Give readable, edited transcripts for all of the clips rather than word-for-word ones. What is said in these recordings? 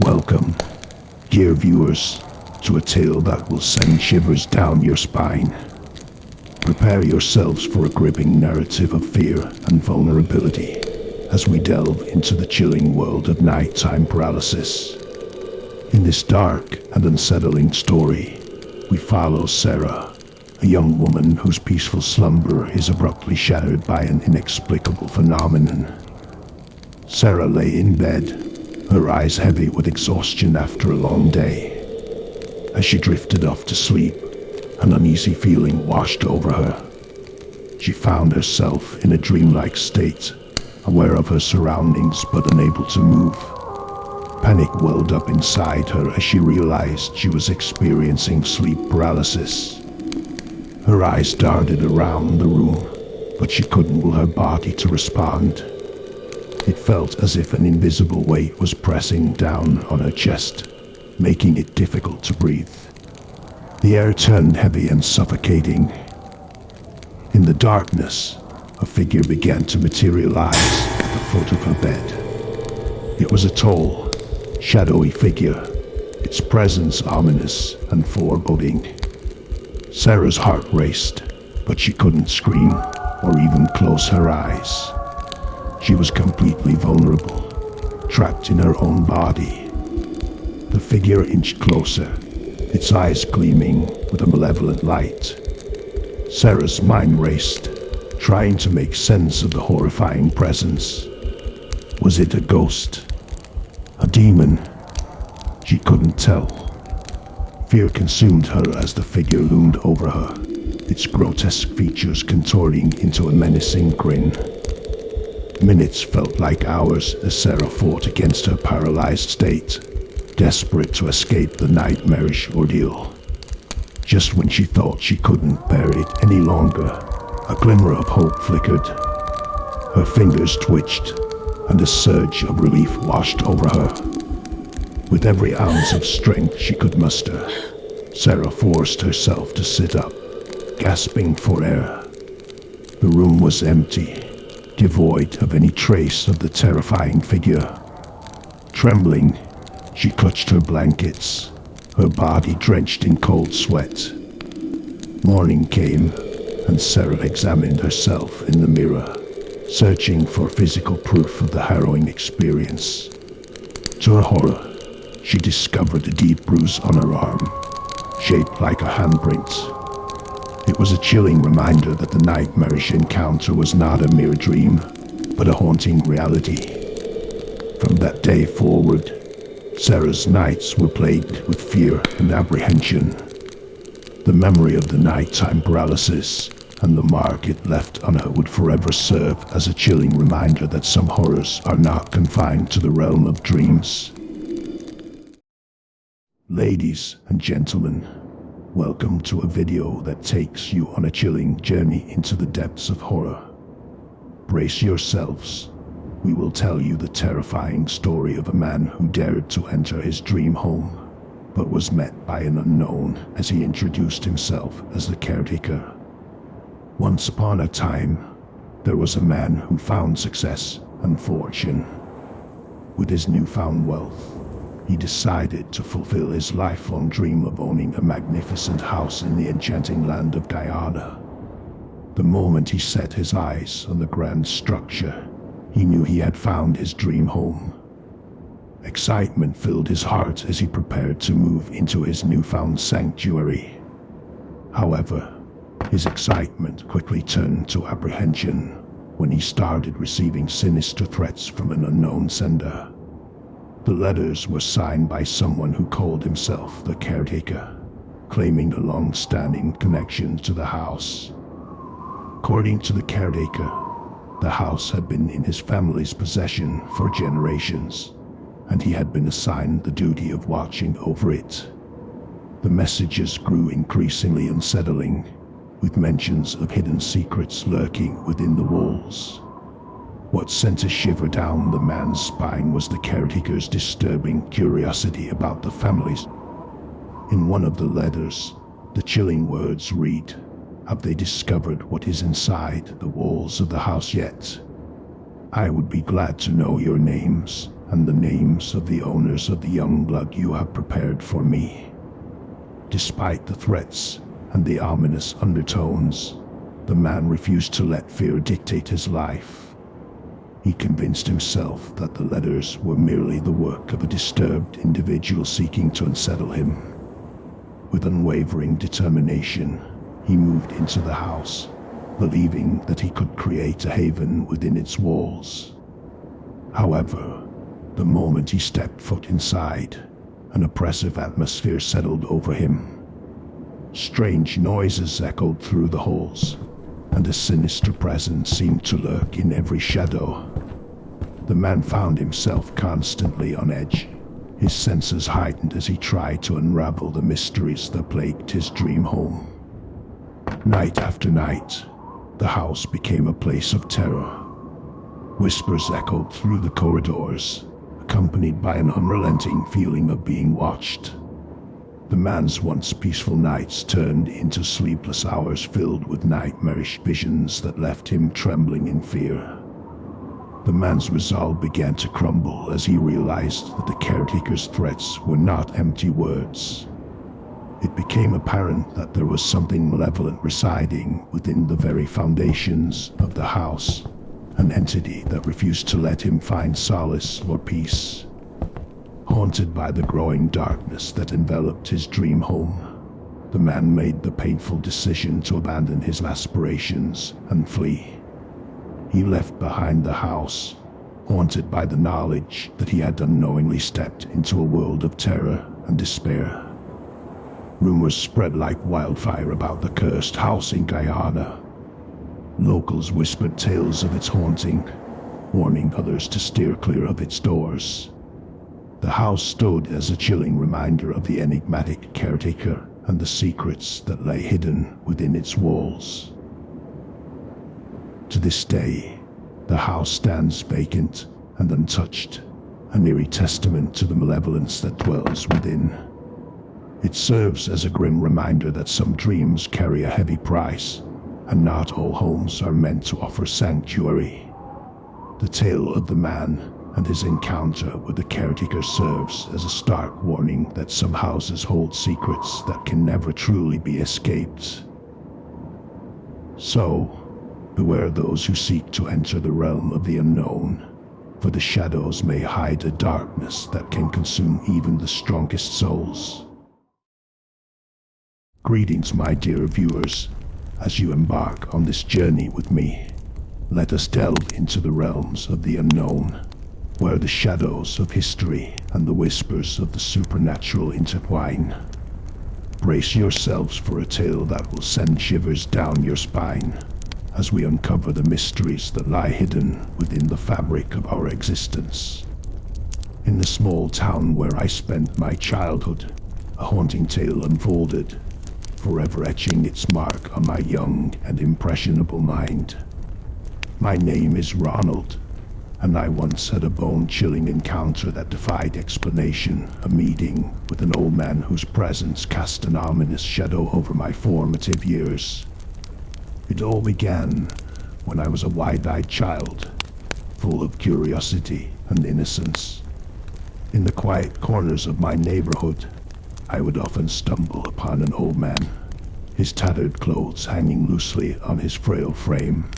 Welcome, dear viewers, to a tale that will send shivers down your spine. Prepare yourselves for a gripping narrative of fear and vulnerability as we delve into the chilling world of nighttime paralysis. In this dark and unsettling story, we follow Sarah, a young woman whose peaceful slumber is abruptly shattered by an inexplicable phenomenon. Sarah lay in bed, her eyes heavy with exhaustion after a long day. As she drifted off to sleep, an uneasy feeling washed over her. She found herself in a dreamlike state, aware of her surroundings but unable to move. Panic welled up inside her as she realized she was experiencing sleep paralysis. Her eyes darted around the room, but she couldn't will her body to respond. It felt as if an invisible weight was pressing down on her chest, making it difficult to breathe. The air turned heavy and suffocating. In the darkness, a figure began to materialize at the foot of her bed. It was a tall, shadowy figure, its presence ominous and foreboding. Sarah's heart raced, but she couldn't scream or even close her eyes. She was completely vulnerable, trapped in her own body. The figure inched closer, its eyes gleaming with a malevolent light. Sarah's mind raced, trying to make sense of the horrifying presence. Was it a ghost? A demon? She couldn't tell. Fear consumed her as the figure loomed over her, its grotesque features contorting into a menacing grin. Minutes felt like hours as Sarah fought against her paralyzed state, desperate to escape the nightmarish ordeal. Just when she thought she couldn't bear it any longer, a glimmer of hope flickered. Her fingers twitched, and a surge of relief washed over her. With every ounce of strength she could muster, Sarah forced herself to sit up, gasping for air. The room was empty, devoid of any trace of the terrifying figure. Trembling, she clutched her blankets, her body drenched in cold sweat. Morning came, and Sarah examined herself in the mirror, searching for physical proof of the harrowing experience. To her horror, she discovered a deep bruise on her arm, shaped like a handprint. It was a chilling reminder that the nightmarish encounter was not a mere dream, but a haunting reality. From that day forward, Sarah's nights were plagued with fear and apprehension. The memory of the nighttime paralysis and the mark it left on her would forever serve as a chilling reminder that some horrors are not confined to the realm of dreams. Ladies and gentlemen, welcome to a video that takes you on a chilling journey into the depths of horror. Brace yourselves. We will tell you the terrifying story of a man who dared to enter his dream home, but was met by an unknown as he introduced himself as the caretaker. Once upon a time, there was a man who found success and fortune. With his newfound wealth, he decided to fulfill his lifelong dream of owning a magnificent house in the enchanting land of Guyana. The moment he set his eyes on the grand structure, he knew he had found his dream home. Excitement filled his heart as he prepared to move into his newfound sanctuary. However, his excitement quickly turned to apprehension when he started receiving sinister threats from an unknown sender. The letters were signed by someone who called himself the caretaker, claiming a long-standing connection to the house. According to the caretaker, the house had been in his family's possession for generations, and he had been assigned the duty of watching over it. The messages grew increasingly unsettling, with mentions of hidden secrets lurking within the walls. What sent a shiver down the man's spine was the caretaker's disturbing curiosity about the families. In one of the letters, the chilling words read, "Have they discovered what is inside the walls of the house yet? I would be glad to know your names and the names of the owners of the young blood you have prepared for me. Despite the threats and the ominous undertones, the man refused to let fear dictate his life. He convinced himself that the letters were merely the work of a disturbed individual seeking to unsettle him. With unwavering determination, he moved into the house, believing that he could create a haven within its walls. However, the moment he stepped foot inside, an oppressive atmosphere settled over him. Strange noises echoed through the halls, and a sinister presence seemed to lurk in every shadow. The man found himself constantly on edge, his senses heightened as he tried to unravel the mysteries that plagued his dream home. Night after night, the house became a place of terror. Whispers echoed through the corridors, accompanied by an unrelenting feeling of being watched. The man's once peaceful nights turned into sleepless hours filled with nightmarish visions that left him trembling in fear. The man's resolve began to crumble as he realized that the caretaker's threats were not empty words. It became apparent that there was something malevolent residing within the very foundations of the house, an entity that refused to let him find solace or peace. Haunted by the growing darkness that enveloped his dream home, the man made the painful decision to abandon his aspirations and flee. He left behind the house, haunted by the knowledge that he had unknowingly stepped into a world of terror and despair. Rumors spread like wildfire about the cursed house in Guyana. Locals whispered tales of its haunting, warning others to steer clear of its doors. The house stood as a chilling reminder of the enigmatic caretaker and the secrets that lay hidden within its walls. To this day, the house stands vacant and untouched, an eerie testament to the malevolence that dwells within. It serves as a grim reminder that some dreams carry a heavy price, and not all homes are meant to offer sanctuary. The tale of the man and his encounter with the caretaker serves as a stark warning that some houses hold secrets that can never truly be escaped. So, beware those who seek to enter the realm of the unknown, for the shadows may hide a darkness that can consume even the strongest souls. Greetings, my dear viewers, as you embark on this journey with me. Let us delve into the realms of the unknown, where the shadows of history and the whispers of the supernatural intertwine. Brace yourselves for a tale that will send shivers down your spine, as we uncover the mysteries that lie hidden within the fabric of our existence. In the small town where I spent my childhood, a haunting tale unfolded, forever etching its mark on my young and impressionable mind. My name is Ronald, and I once had a bone-chilling encounter that defied explanation, a meeting with an old man whose presence cast an ominous shadow over my formative years. It all began when I was a wide-eyed child, full of curiosity and innocence. In the quiet corners of my neighborhood, I would often stumble upon an old man, his tattered clothes hanging loosely on his frail frame.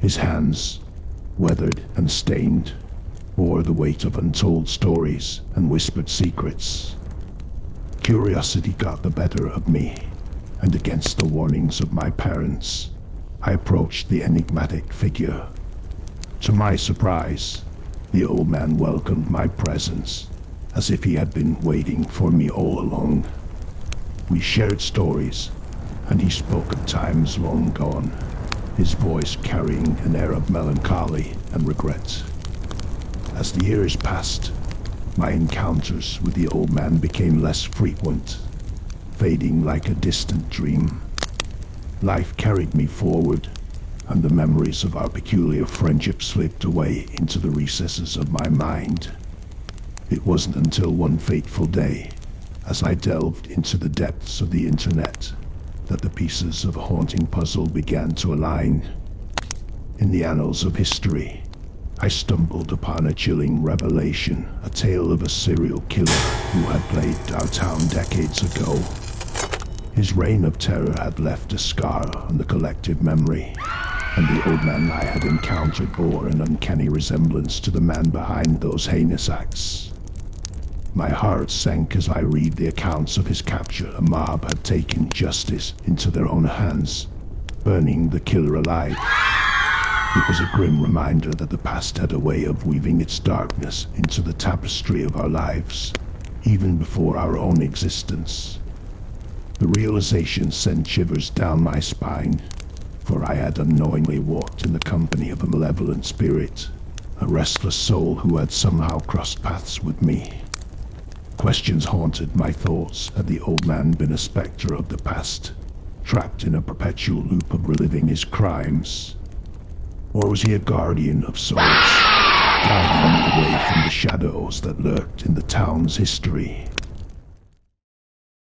His hands, weathered and stained, bore the weight of untold stories and whispered secrets. Curiosity got the better of me, and against the warnings of my parents, I approached the enigmatic figure. To my surprise, the old man welcomed my presence, as if he had been waiting for me all along. We shared stories, and he spoke of times long gone, his voice carrying an air of melancholy and regret. As the years passed, my encounters with the old man became less frequent, fading like a distant dream. Life carried me forward, and the memories of our peculiar friendship slipped away into the recesses of my mind. It wasn't until one fateful day, as I delved into the depths of the internet, that the pieces of a haunting puzzle began to align. In the annals of history, I stumbled upon a chilling revelation, a tale of a serial killer who had plagued our town decades ago. His reign of terror had left a scar on the collective memory, and the old man I had encountered bore an uncanny resemblance to the man behind those heinous acts. My heart sank as I read the accounts of his capture. A mob had taken justice into their own hands, burning the killer alive. It was a grim reminder that the past had a way of weaving its darkness into the tapestry of our lives, even before our own existence. The realization sent shivers down my spine, for I had unknowingly walked in the company of a malevolent spirit, a restless soul who had somehow crossed paths with me. Questions haunted my thoughts. Had the old man been a specter of the past, trapped in a perpetual loop of reliving his crimes? Or was he a guardian of souls, guiding me away from the shadows that lurked in the town's history?